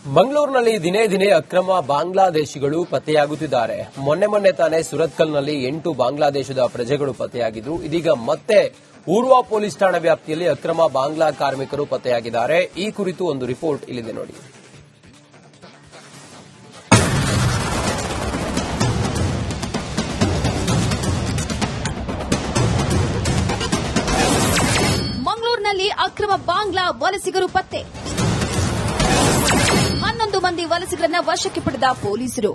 ಮಂಗಳೂರಿನಲ್ಲಿ ದಿನೇ ದಿನೇ ಅಕ್ರಮ ಬಾಂಗ್ಲಾದೇಶಿಗಳು ಪತ್ತೆಯಾಗುತ್ತಿದ್ದಾರೆ. ಮೊನ್ನೆ ತಾನೇ ಸುರತ್ಕಲ್ನಲ್ಲಿ 8 ಬಾಂಗ್ಲಾದೇಶದ ಪ್ರಜೆಗಳು ಪತ್ತೆಯಾಗಿದ್ದು, ಇದೀಗ ಮತ್ತೆ ಊರ್ವಾ ಪೊಲೀಸ್ ಠಾಣಾ ವ್ಯಾಪ್ತಿಯಲ್ಲಿ ಅಕ್ರಮ ಬಾಂಗ್ಲಾ ಕಾರ್ಮಿಕರು ಪತ್ತೆಯಾಗಿದ್ದಾರೆ. ಈ ಕುರಿತು ಒಂದು ರಿಪೋರ್ಟ್ ಇಲ್ಲಿದೆ ನೋಡಿ. ಮಂಗಳೂರಿನಲ್ಲಿ ಅಕ್ರಮ ಬಾಂಗ್ಲಾ ವಲಸಿಗರು ಪತ್ತೆ. 11 ಮಂದಿ ವಲಸಿಗರನ್ನ ವಶಕ್ಕೆ ಪಡೆದ ಪೊಲೀಸರು.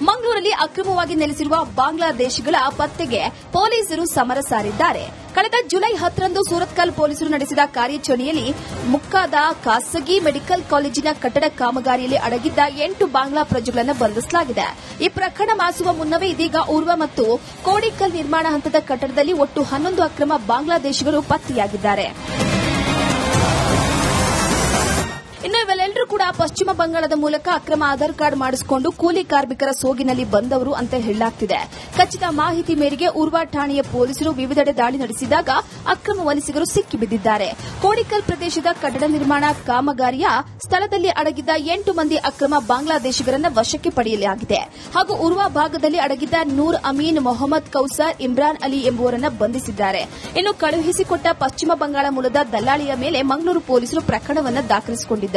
ಮಂಗಳೂರಲ್ಲಿ ಅಕ್ರಮವಾಗಿ ನೆಲೆಸಿರುವ ಬಾಂಗ್ಲಾದೇಶಿಗಳ ಪತ್ತೆಗೆ ಪೊಲೀಸರು ಸಮರ ಸಾರಿದ್ದಾರೆ. ಕಳೆದ ಜುಲೈ 10ರಂದು ಸೂರತ್ಕಲ್ ಪೊಲೀಸರು ನಡೆಸಿದ ಕಾರ್ಯಾಚರಣೆಯಲ್ಲಿ ಮುಕ್ಕಾದ ಖಾಸಗಿ ಮೆಡಿಕಲ್ ಕಾಲೇಜಿನ ಕಟ್ಟಡ ಕಾಮಗಾರಿಯಲ್ಲಿ ಅಡಗಿದ್ದ 8 ಬಾಂಗ್ಲಾ ಪ್ರಜೆಗಳನ್ನು ಬಂಧಿಸಲಾಗಿದೆ. ಈ ಪ್ರಕರಣ ಮಾಸುವ ಮುನ್ನವೇ ಇದೀಗ ಊರ್ವ ಮತ್ತು ಕೋಡಿಕಲ್ ನಿರ್ಮಾಣ ಹಂತದ ಕಟ್ಟಡದಲ್ಲಿ ಒಟ್ಟು 11 ಅಕ್ರಮ ಬಾಂಗ್ಲಾದೇಶಿಗರು ಪತ್ತೆಯಾಗಿದ್ದಾರೆ. ಇನ್ನು ಇವೆಲ್ಲರೂ ಕೂಡ ಪಶ್ಚಿಮ ಬಂಗಾಳದ ಮೂಲಕ ಅಕ್ರಮ ಆಧಾರ್ ಕಾರ್ಡ್ ಮಾಡಿಸಿಕೊಂಡು ಕೂಲಿ ಕಾರ್ಮಿಕರ ಸೋಗಿನಲ್ಲಿ ಬಂದವರು ಅಂತ ಹೇಳಲಾಗ್ತಿದೆ. ಖಚಿತ ಮಾಹಿತಿ ಮೇರೆಗೆ ಊರ್ವಾ ಠಾಣೆಯ ಪೊಲೀಸರು ವಿವಿಧೆಡೆ ದಾಳಿ ನಡೆಸಿದಾಗ ಅಕ್ರಮ ವಲಸಿಗರು ಸಿಕ್ಕಿಬಿದ್ದಿದ್ದಾರೆ. ಕೋಡಿಕಲ್ ಪ್ರದೇಶದ ಕಟ್ಟಡ ನಿರ್ಮಾಣ ಕಾಮಗಾರಿಯ ಸ್ಥಳದಲ್ಲಿ ಅಡಗಿದ್ದ 8 ಮಂದಿ ಅಕ್ರಮ ಬಾಂಗ್ಲಾದೇಶಿಗರನ್ನ ವಶಕ್ಕೆ ಪಡೆಯಲಾಗಿದೆ. ಹಾಗೂ ಊರ್ವಾ ಭಾಗದಲ್ಲಿ ಅಡಗಿದ್ದ ನೂರ್ ಅಮೀನ್, ಮೊಹಮ್ಮದ್ ಕೌಸರ್, ಇಮ್ರಾನ್ ಅಲಿ ಎಂಬುವರನ್ನ ಬಂಧಿಸಿದ್ದಾರೆ. ಇನ್ನು ಕಳುಹಿಸಿಕೊಟ್ಟ ಪಶ್ಚಿಮ ಬಂಗಾಳ ಮೂಲದ ದಲ್ಲಾಳಿಯ ಮೇಲೆ ಮಂಗಳೂರು ಪೊಲೀಸರು ಪ್ರಕರಣವನ್ನು ದಾಖಲಿಸಿಕೊಂಡಿದ್ದಾರೆ.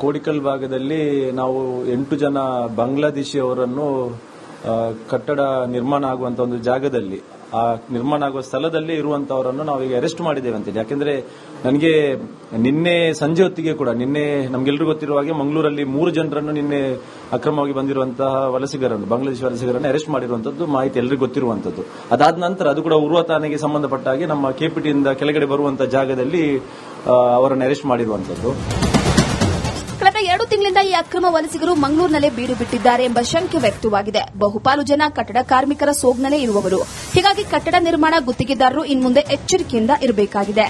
ಕೋಡಿಕಲ್ ಭಾಗದಲ್ಲಿ ನಾವು 8 ಜನ ಬಾಂಗ್ಲಾದೇಶಿಯವರನ್ನು ಕಟ್ಟಡ ನಿರ್ಮಾಣ ಆಗುವಂತ ಒಂದು ಜಾಗದಲ್ಲಿ, ಆ ನಿರ್ಮಾಣ ಆಗುವ ಸ್ಥಳದಲ್ಲಿ ಇರುವಂತವರನ್ನು ನಾವೀಗ ಅರೆಸ್ಟ್ ಮಾಡಿದ್ದೇವೆ ಅಂತೇಳಿ. ಯಾಕೆಂದ್ರೆ ನನಗೆ ನಿನ್ನೆ ಸಂಜೆ ಹೊತ್ತಿಗೆ ಕೂಡ, ನಿನ್ನೆ ನಮ್ಗೆಲ್ಲರಿಗೂ ಗೊತ್ತಿರುವ ಹಾಗೆ ಮಂಗಳೂರಲ್ಲಿ 3 ಜನರನ್ನು ನಿನ್ನೆ ಅಕ್ರಮವಾಗಿ ಬಂದಿರುವಂತಹ ವಲಸಿಗರನ್ನು, ಬಾಂಗ್ಲಾದೇಶಿ ವಲಸಿಗರನ್ನು ಅರೆಸ್ಟ್ ಮಾಡಿರುವಂತದ್ದು ಮಾಹಿತಿ ಎಲ್ಲರಿಗೂ ಗೊತ್ತಿರುವಂತದ್ದು. ಅದಾದ ನಂತರ ಅದು ಕೂಡ ಊರ್ವಾ ಠಾಣೆಗೆ ಸಂಬಂಧಪಟ್ಟ ಹಾಗೆ ನಮ್ಮ ಕೆಪಿಟಿಯಿಂದ ಕೆಳಗಡೆ ಬರುವಂತಹ ಜಾಗದಲ್ಲಿ ಅವರನ್ನು ಅರೆಸ್ಟ್ ಮಾಡಿರುವಂತದ್ದು. ಕಳೆದ 2 ತಿಂಗಳಿಂದ ಈ ಅಕ್ರಮ ವಲಸಿಗರು ಮಂಗಳೂರಿನಲ್ಲೇ ಬೀಡು ಬಿಟ್ಟಿದ್ದಾರೆ ಎಂಬ ಶಂಕೆ ವ್ಯಕ್ತವಾಗಿದೆ. ಬಹುಪಾಲು ಜನ ಕಟ್ಟಡ ಕಾರ್ಮಿಕರ ಸೋಗ್ನಲ್ಲೇ ಇರುವವರು. ಹೀಗಾಗಿ ಕಟ್ಟಡ ನಿರ್ಮಾಣ ಗುತ್ತಿಗೆದಾರರು ಇನ್ಮುಂದೆ ಎಚ್ಚರಿಕೆಯಿಂದ ಇರಬೇಕಾಗಿದೆ.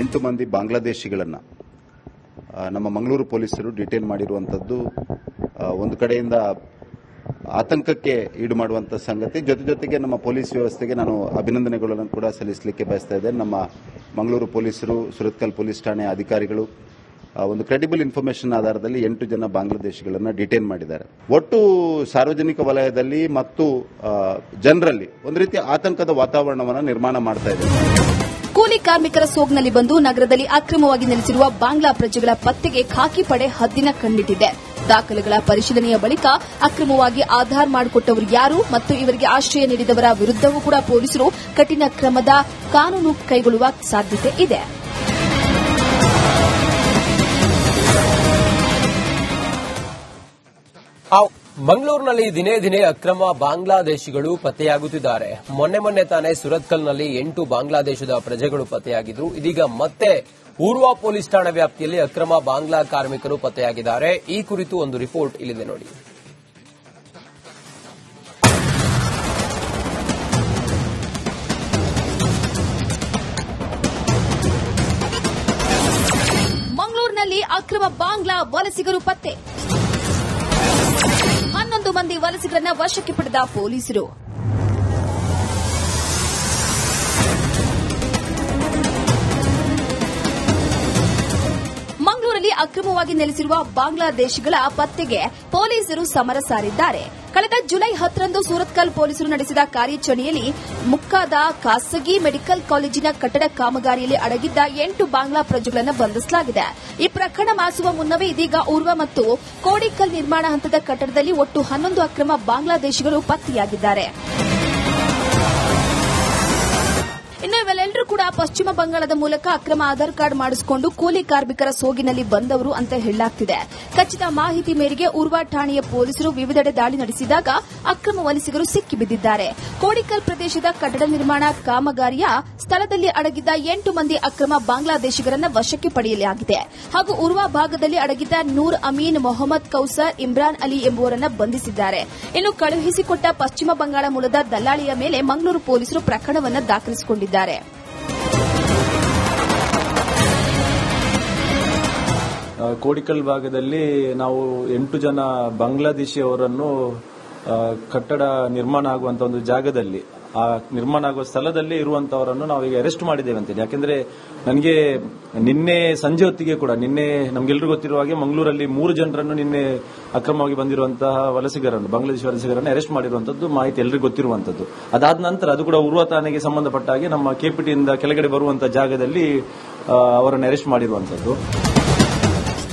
8 ಮಂದಿ ಬಾಂಗ್ಲಾದೇಶಿಗಳನ್ನ ನಮ್ಮ ಮಂಗಳೂರು ಪೊಲೀಸರು ಡಿಟೇನ್ ಮಾಡಿರುವಂತದ್ದು ಒಂದು ಕಡೆಯಿಂದ ಆತಂಕಕ್ಕೆ ಈಡು ಮಾಡುವಂತಹ ಸಂಗತಿ. ಜೊತೆಗೆ ನಮ್ಮ ಪೊಲೀಸ್ ವ್ಯವಸ್ಥೆಗೆ ನಾನು ಅಭಿನಂದನೆಗಳನ್ನು ಕೂಡ ಸಲ್ಲಿಸಲಿಕ್ಕೆ ಬಯಸ್ತಾ ಇದ್ದೇನೆ. ನಮ್ಮ ಮಂಗಳೂರು ಪೊಲೀಸರು, ಸುರತ್ಕಲ್ ಪೊಲೀಸ್ ಠಾಣೆ ಅಧಿಕಾರಿಗಳು ಒಂದು ಕ್ರೆಡಿಬಲ್ ಇನ್ಫಾರ್ಮೇಶನ್ ಆಧಾರದಲ್ಲಿ 8 ಜನ ಬಾಂಗ್ಲಾದೇಶಿಗಳನ್ನು ಡಿಟೇನ್ ಮಾಡಿದ್ದಾರೆ. ಒಟ್ಟು ಸಾರ್ವಜನಿಕ ವಲಯದಲ್ಲಿ ಮತ್ತು ಜನರಲ್ಲಿ ಒಂದು ರೀತಿಯ ಆತಂಕದ ವಾತಾವರಣವನ್ನು ನಿರ್ಮಾಣ ಮಾಡ್ತಾ ಇದೆ. ಕೂಲಿ ಕಾರ್ಮಿಕರ ಸೋಗ್ನಲ್ಲಿ ಬಂದು ನಗರದಲ್ಲಿ ಅಕ್ರಮವಾಗಿ ನೆಲೆಸಿರುವ ಬಾಂಗ್ಲಾ ಪ್ರಜೆಗಳ ಪತ್ತೆಗೆ ಖಾಕಿ ಪಡೆ ಹದ್ದಿನ ಕಣ್ಣಿಟ್ಟಿದೆ. ದಾಖಲೆಗಳ ಪರಿಶೀಲನೆಯ ಬಳಿಕ ಅಕ್ರಮವಾಗಿ ಆಧಾರ್ ಮಾಡಿಕೊಟ್ಟವರು ಯಾರು ಮತ್ತು ಇವರಿಗೆ ಆಶ್ರಯ ನೀಡಿದವರ ವಿರುದ್ದವೂ ಕೂಡ ಪೊಲೀಸರು ಕಠಿಣ ಕ್ರಮದ ಕಾನೂನು ಕೈಗೊಳ್ಳುವ ಸಾಧ್ಯತೆ ಇದೆ. ಮಂಗಳೂರಿನಲ್ಲಿ ದಿನೇ ದಿನೇ ಅಕ್ರಮ ಬಾಂಗ್ಲಾದೇಶಿಗಳು ಪತ್ತೆಯಾಗುತ್ತಿದ್ದಾರೆ. ಮೊನ್ನೆ ತಾನೇ ಸುರತ್ಕಲ್ನಲ್ಲಿ 8 ಬಾಂಗ್ಲಾದೇಶದ ಪ್ರಜೆಗಳು ಪತ್ತೆಯಾಗಿದ್ದು, ಇದೀಗ ಮತ್ತೆ ಊರ್ವಾ ಪೊಲೀಸ್ ಠಾಣಾ ವ್ಯಾಪ್ತಿಯಲ್ಲಿ ಅಕ್ರಮ ಬಾಂಗ್ಲಾ ಕಾರ್ಮಿಕರು ಪತ್ತೆಯಾಗಿದ್ದಾರೆ. ಈ ಕುರಿತು ಒಂದು ರಿಪೋರ್ಟ್ ಇಲ್ಲಿದೆ ನೋಡಿ. ಮಂಗಳೂರಿನಲ್ಲಿ ಅಕ್ರಮ ಬಾಂಗ್ಲಾ ವಲಸಿಗರು ಪತ್ತೆ. 11 ಮಂದಿ ವಲಸಿಗರನ್ನ ವಶಕ್ಕೆ ಪಡೆದ ಪೊಲೀಸರು. ಮಂಗಳೂರಲ್ಲಿ ಅಕ್ರಮವಾಗಿ ನೆಲೆಸಿರುವ ಬಾಂಗ್ಲಾದೇಶಿಗಳ ಪತ್ತೆಗೆ ಪೊಲೀಸರು ಸಮರ ಸಾರಿದ್ದಾರೆ. ಕಳೆದ ಜುಲೈ 10ರಂದು ಸೂರತ್ಕಲ್ ಪೊಲೀಸರು ನಡೆಸಿದ ಕಾರ್ಯಾಚರಣೆಯಲ್ಲಿ ಮುಕ್ಕಾದ ಖಾಸಗಿ ಮೆಡಿಕಲ್ ಕಾಲೇಜಿನ ಕಟ್ಟಡ ಕಾಮಗಾರಿಯಲ್ಲಿ ಅಡಗಿದ್ದ 8 ಬಾಂಗ್ಲಾ ಪ್ರಜೆಗಳನ್ನು ಬಂಧಿಸಲಾಗಿದೆ. ಈ ಪ್ರಕರಣ ಮಾಸುವ ಮುನ್ನವೇ ಇದೀಗ ಊರ್ವ ಮತ್ತು ಕೋಡಿಕಲ್ ನಿರ್ಮಾಣ ಹಂತದ ಕಟ್ಟಡದಲ್ಲಿ ಒಟ್ಟು 11 ಅಕ್ರಮ ಬಾಂಗ್ಲಾದೇಶಿಗರು ಪತ್ತೆಯಾಗಿದ್ದಾರೆ. ಇನ್ನು ಇವೆಲ್ಲರೂ ಕೂಡ ಪಶ್ಚಿಮ ಬಂಗಾಳದ ಮೂಲಕ ಅಕ್ರಮ ಆಧಾರ್ ಕಾರ್ಡ್ ಮಾಡಿಸಿಕೊಂಡು ಕೂಲಿ ಕಾರ್ಮಿಕರ ಸೋಗಿನಲ್ಲಿ ಬಂದವರು ಅಂತ ಹೇಳಲಾಗ್ತಿದೆ. ಖಚಿತ ಮಾಹಿತಿ ಮೇರೆಗೆ ಊರ್ವಾ ಠಾಣೆಯ ಪೊಲೀಸರು ವಿವಿಧೆಡೆ ದಾಳಿ ನಡೆಸಿದಾಗ ಅಕ್ರಮ ವಲಸಿಗರು ಸಿಕ್ಕಿಬಿದ್ದಿದ್ದಾರೆ. ಕೋಡಿಕಲ್ ಪ್ರದೇಶದ ಕಟ್ಟಡ ನಿರ್ಮಾಣ ಕಾಮಗಾರಿಯ ಸ್ಥಳದಲ್ಲಿ ಅಡಗಿದ್ದ 8 ಮಂದಿ ಅಕ್ರಮ ಬಾಂಗ್ಲಾದೇಶಿಗರನ್ನ ವಶಕ್ಕೆ ಪಡೆಯಲಾಗಿದೆ. ಹಾಗೂ ಊರ್ವಾ ಭಾಗದಲ್ಲಿ ಅಡಗಿದ್ದ ನೂರ್ ಅಮೀನ್, ಮೊಹಮ್ಮದ್ ಕೌಸರ್, ಇಮ್ರಾನ್ ಅಲಿ ಎಂಬುವರನ್ನ ಬಂಧಿಸಿದ್ದಾರೆ. ಇನ್ನು ಕಳುಹಿಸಿಕೊಟ್ಟ ಪಶ್ಚಿಮ ಬಂಗಾಳ ಮೂಲದ ದಲ್ಲಾಳಿಯ ಮೇಲೆ ಮಂಗಳೂರು ಪೊಲೀಸರು ಪ್ರಕರಣವನ್ನು ದಾಖಲಿಸಿಕೊಂಡಿದ್ದಾರೆ. ಕೋಡಿಕಲ್ ಭಾಗದಲ್ಲಿ ನಾವು 8 ಜನ ಬಾಂಗ್ಲಾದೇಶಿಯವರನ್ನು ಕಟ್ಟಡ ನಿರ್ಮಾಣ ಆಗುವಂತ ಒಂದು ಜಾಗದಲ್ಲಿ ಆ ನಿರ್ಮಾಣ ಆಗುವ ಸ್ಥಳದಲ್ಲಿ ಇರುವಂತವರನ್ನು ನಾವೀಗ ಅರೆಸ್ಟ್ ಮಾಡಿದ್ದೇವೆ ಅಂತೇಳಿ. ಯಾಕೆಂದ್ರೆ ನನಗೆ ನಿನ್ನೆ ಸಂಜೆ ಹೊತ್ತಿಗೆ ಕೂಡ ನಮ್ಗೆಲ್ಲರಿಗೂ ಗೊತ್ತಿರುವ ಹಾಗೆ ಮಂಗಳೂರಲ್ಲಿ 3 ಜನರನ್ನು ನಿನ್ನೆ ಅಕ್ರಮವಾಗಿ ಬಂದಿರುವಂತಹ ಬಾಂಗ್ಲಾದೇಶಿ ವಲಸಿಗರನ್ನು ಅರೆಸ್ಟ್ ಮಾಡಿರುವಂತದ್ದು ಮಾಹಿತಿ ಎಲ್ಲರಿಗೂ ಗೊತ್ತಿರುವಂತದ್ದು. ಅದಾದ ನಂತರ ಅದು ಕೂಡ ಉರ್ವ ಠಾಣೆಗೆ ಸಂಬಂಧಪಟ್ಟ ಹಾಗೆ ನಮ್ಮ ಕೆಪಿಟಿಯಿಂದ ಕೆಳಗಡೆ ಬರುವಂತಹ ಜಾಗದಲ್ಲಿ ಅವರನ್ನು ಅರೆಸ್ಟ್ ಮಾಡಿರುವಂತದ್ದು.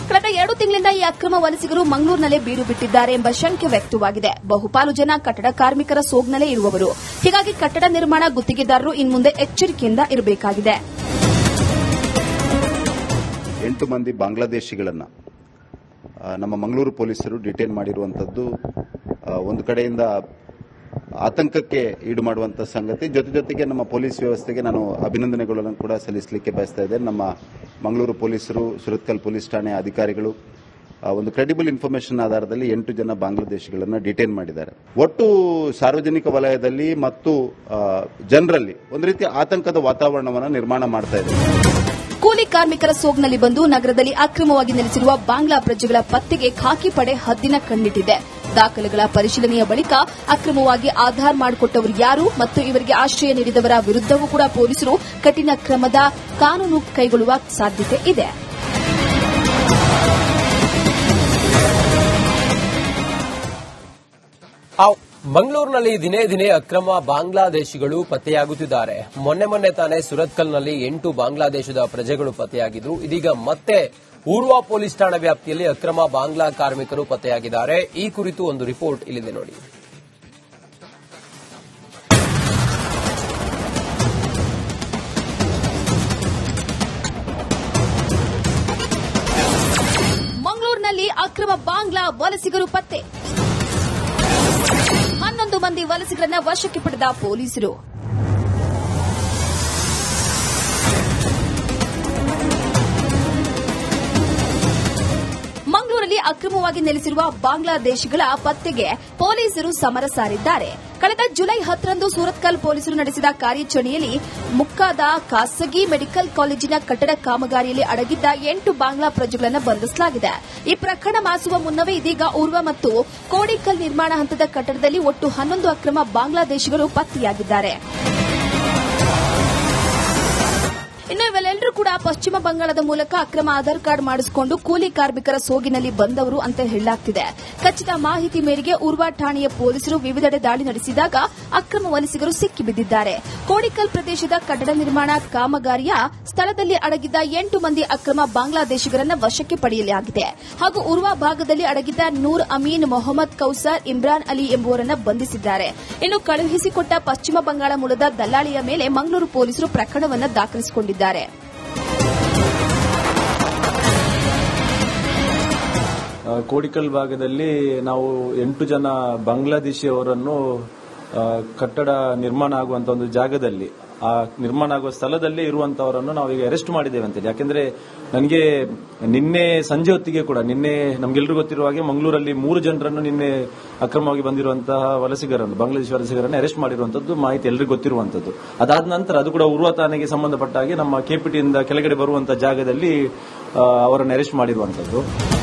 ಕಳೆದ 2 ತಿಂಗಳಿಂದ ಈ ಅಕ್ರಮ ವಲಸಿಗರು ಮಂಗಳೂರಿನಲ್ಲೇ ಬೀಡು ಬಿಟ್ಟಿದ್ದಾರೆ ಎಂಬ ಶಂಕೆ ವ್ಯಕ್ತವಾಗಿದೆ. ಬಹುಪಾಲು ಜನ ಕಟ್ಟಡ ಕಾರ್ಮಿಕರ ಸೋಗ್ನಲ್ಲೇ ಇರುವವರು. ಹೀಗಾಗಿ ಕಟ್ಟಡ ನಿರ್ಮಾಣ ಗುತ್ತಿಗೆದಾರರು ಇನ್ಮುಂದೆ ಎಚ್ಚರಿಕೆಯಿಂದ ಇರಬೇಕಾಗಿದೆ. 8 ಮಂದಿ ಬಾಂಗ್ಲಾದೇಶಿಗಳನ್ನ ನಮ್ಮ ಮಂಗಳೂರು ಪೊಲೀಸರು ಡಿಟೇನ್ ಮಾಡಿರುವಂತದ್ದು ಒಂದು ಕಡೆಯಿಂದ ಆತಂಕಕ್ಕೆ ಈಡು ಮಾಡುವಂತಹ ಸಂಗತಿ. ಜೊತೆಗೆ ನಮ್ಮ ಪೊಲೀಸ್ ವ್ಯವಸ್ಥೆಗೆ ನಾನು ಅಭಿನಂದನೆಗಳನ್ನು ಕೂಡ ಸಲ್ಲಿಸಲಿಕ್ಕೆ ಬಯಸ್ತಾ ಇದ್ದೇನೆ. ನಮ್ಮ ಮಂಗಳೂರು ಪೊಲೀಸರು, ಸುರತ್ಕಲ್ ಪೊಲೀಸ್ ಠಾಣೆ ಅಧಿಕಾರಿಗಳು ಒಂದು ಕ್ರೆಡಿಬಲ್ ಇನ್ಫಾರ್ಮೇಶನ್ ಆಧಾರದಲ್ಲಿ 8 ಜನ ಬಾಂಗ್ಲಾದೇಶಿಗಳನ್ನು ಡಿಟೇನ್ ಮಾಡಿದ್ದಾರೆ. ಒಟ್ಟು ಸಾರ್ವಜನಿಕ ವಲಯದಲ್ಲಿ ಮತ್ತು ಜನರಲ್ಲಿ ಒಂದು ರೀತಿಯ ಆತಂಕದ ವಾತಾವರಣವನ್ನು ನಿರ್ಮಾಣ ಮಾಡ್ತಾ ಇದೆ. ಕೂಲಿ ಕಾರ್ಮಿಕರ ಸೋಗ್ನಲ್ಲಿ ಬಂದು ನಗರದಲ್ಲಿ ಅಕ್ರಮವಾಗಿ ನೆಲೆಸಿರುವ ಬಾಂಗ್ಲಾ ಪ್ರಜೆಗಳ ಪತ್ತೆಗೆ ಖಾಕಿ ಪಡೆ ಹದ್ದಿನ ಕಣ್ಣಿಟ್ಟಿದೆ. ದಾಖಲೆಗಳ ಪರಿಶೀಲನೆಯ ಬಳಿಕ ಅಕ್ರಮವಾಗಿ ಆಧಾರ್ ಮಾಡಿಕೊಟ್ಟವರು ಯಾರು ಮತ್ತು ಇವರಿಗೆ ಆಶ್ರಯ ನೀಡಿದವರ ವಿರುದ್ದವೂ ಕೂಡ ಪೊಲೀಸರು ಕಠಿಣ ಕ್ರಮದ ಕಾನೂನು ಕೈಗೊಳ್ಳುವ ಸಾಧ್ಯತೆ ಇದೆ. ಮಂಗಳೂರಿನಲ್ಲಿ ದಿನೇ ದಿನೇ ಅಕ್ರಮ ಬಾಂಗ್ಲಾದೇಶಿಗಳು ಪತ್ತೆಯಾಗುತ್ತಿದ್ದಾರೆ. ಮೊನ್ನೆ ತಾನೇ ಸುರತ್ಕಲ್ನಲ್ಲಿ 8 ಬಾಂಗ್ಲಾದೇಶದ ಪ್ರಜೆಗಳು ಪತ್ತೆಯಾಗಿದ್ರು. ಇದೀಗ ಮತ್ತೆ ಊರ್ವ ಪೊಲೀಸ್ ಠಾಣಾ ವ್ಯಾಪ್ತಿಯಲ್ಲಿ ಅಕ್ರಮ ಬಾಂಗ್ಲಾ ಕಾರ್ಮಿಕರು ಪತ್ತೆಯಾಗಿದ್ದಾರೆ. ಈ ಕುರಿತು ಒಂದು ರಿಪೋರ್ಟ್ ಇಲ್ಲಿದೆ ನೋಡಿ. ಮಂಗಳೂರಿನಲ್ಲಿ ಅಕ್ರಮ ಬಾಂಗ್ಲಾ ವಲಸಿಗರು ಪತ್ತೆ. 11 ಮಂದಿ ವಲಸಿಗರನ್ನ ವಶಕ್ಕೆ ಪಡೆದ ಪೊಲೀಸರು. ಮಂಗಳೂರಲ್ಲಿ ಅಕ್ರಮವಾಗಿ ನೆಲೆಸಿರುವ ಬಾಂಗ್ಲಾದೇಶಿಗಳ ಪತ್ತೆಗೆ ಪೊಲೀಸರು ಸಮರ ಸಾರಿದ್ದಾರೆ. ಕಳೆದ ಜುಲೈ 10ರಂದು ಸೂರತ್ಕಲ್ ಪೊಲೀಸರು ನಡೆಸಿದ ಕಾರ್ಯಾಚರಣೆಯಲ್ಲಿ ಮುಕ್ಕಾದ ಖಾಸಗಿ ಮೆಡಿಕಲ್ ಕಾಲೇಜಿನ ಕಟ್ಟಡ ಕಾಮಗಾರಿಯಲ್ಲಿ ಅಡಗಿದ್ದ 8 ಬಾಂಗ್ಲಾ ಪ್ರಜೆಗಳನ್ನು ಬಂಧಿಸಲಾಗಿದೆ. ಈ ಪ್ರಕರಣ ಮಾಸುವ ಮುನ್ನವೇ ಇದೀಗ ಊರ್ವ ಮತ್ತು ಕೋಡಿಕಲ್ ನಿರ್ಮಾಣ ಹಂತದ ಕಟ್ಟಡದಲ್ಲಿ ಒಟ್ಟು 11 ಅಕ್ರಮ ಬಾಂಗ್ಲಾದೇಶಿಗಳು ಪತ್ತೆಯಾಗಿದ್ದಾರೆ. ಇನ್ನು ಇವೆಲ್ಲರೂ ಕೂಡ ಪಶ್ಚಿಮ ಬಂಗಾಳದ ಮೂಲಕ ಅಕ್ರಮ ಆಧಾರ್ ಕಾರ್ಡ್ ಮಾಡಿಸಿಕೊಂಡು ಕೂಲಿ ಕಾರ್ಮಿಕರ ಸೋಗಿನಲ್ಲಿ ಬಂದವರು ಅಂತ ಹೇಳಲಾಗ್ತಿದೆ. ಖಚಿತ ಮಾಹಿತಿ ಮೇರೆಗೆ ಊರ್ವ ಠಾಣೆಯ ಪೊಲೀಸರು ವಿವಿಧೆಡೆ ದಾಳಿ ನಡೆಸಿದಾಗ ಅಕ್ರಮ ವಲಸಿಗರು ಸಿಕ್ಕಿಬಿದ್ದಿದ್ದಾರೆ. ಕೋಡಿಕಲ್ ಪ್ರದೇಶದ ಕಟ್ಟಡ ನಿರ್ಮಾಣ ಕಾಮಗಾರಿಯ ಸ್ಥಳದಲ್ಲಿ ಅಡಗಿದ್ದ 8 ಮಂದಿ ಅಕ್ರಮ ಬಾಂಗ್ಲಾದೇಶಿಗರನ್ನ ವಶಕ್ಕೆ ಪಡೆಯಲಾಗಿದೆ. ಹಾಗೂ ಊರ್ವ ಭಾಗದಲ್ಲಿ ಅಡಗಿದ್ದ ನೂರ್ ಅಮೀನ್, ಮೊಹಮ್ಮದ್ ಕೌಸರ್, ಇಮ್ರಾನ್ ಅಲಿ ಎಂಬುವರನ್ನ ಬಂಧಿಸಿದ್ದಾರೆ. ಇನ್ನು ಕಳುಹಿಸಿಕೊಟ್ಟ ಪಶ್ಚಿಮ ಬಂಗಾಳ ಮೂಲದ ದಲ್ಲಾಳಿಯ ಮೇಲೆ ಮಂಗಳೂರು ಪೊಲೀಸರು ಪ್ರಕರಣವನ್ನು ದಾಖಲಿಸಿಕೊಂಡಿದ್ದಾರೆ. ಕೋಡಿಕಲ್ ಭಾಗದಲ್ಲಿ ನಾವು 8 ಜನ ಬಾಂಗ್ಲಾದೇಶಿಯವರನ್ನು ಕಟ್ಟಡ ನಿರ್ಮಾಣ ಆಗುವಂತ ಒಂದು ಜಾಗದಲ್ಲಿ ಆ ನಿರ್ಮಾಣ ಆಗುವ ಸ್ಥಳದಲ್ಲಿ ಇರುವಂತವರನ್ನು ನಾವೀಗ ಅರೆಸ್ಟ್ ಮಾಡಿದ್ದೇವೆ ಅಂತೇಳಿ. ಯಾಕೆಂದ್ರೆ ನನಗೆ ನಿನ್ನೆ ಸಂಜೆ ಹೊತ್ತಿಗೆ ಕೂಡ ನಮ್ಗೆಲ್ಲರಿಗೂ ಗೊತ್ತಿರುವ ಹಾಗೆ ಮಂಗಳೂರಲ್ಲಿ 3 ಜನರನ್ನು ನಿನ್ನೆ ಅಕ್ರಮವಾಗಿ ಬಂದಿರುವಂತಹ ಬಾಂಗ್ಲಾದೇಶಿ ವಲಸಿಗರನ್ನು ಅರೆಸ್ಟ್ ಮಾಡಿರುವಂತದ್ದು ಮಾಹಿತಿ ಎಲ್ಲರಿಗೂ ಗೊತ್ತಿರುವಂತದ್ದು. ಅದಾದ ನಂತರ ಅದು ಕೂಡ ಉರ್ವ ಠಾಣೆಗೆ ಸಂಬಂಧಪಟ್ಟ ಹಾಗೆ ನಮ್ಮ ಕೆಪಿಟಿಯಿಂದ ಕೆಳಗಡೆ ಬರುವಂತಹ ಜಾಗದಲ್ಲಿ ಅವರನ್ನು ಅರೆಸ್ಟ್ ಮಾಡಿರುವಂತದ್ದು.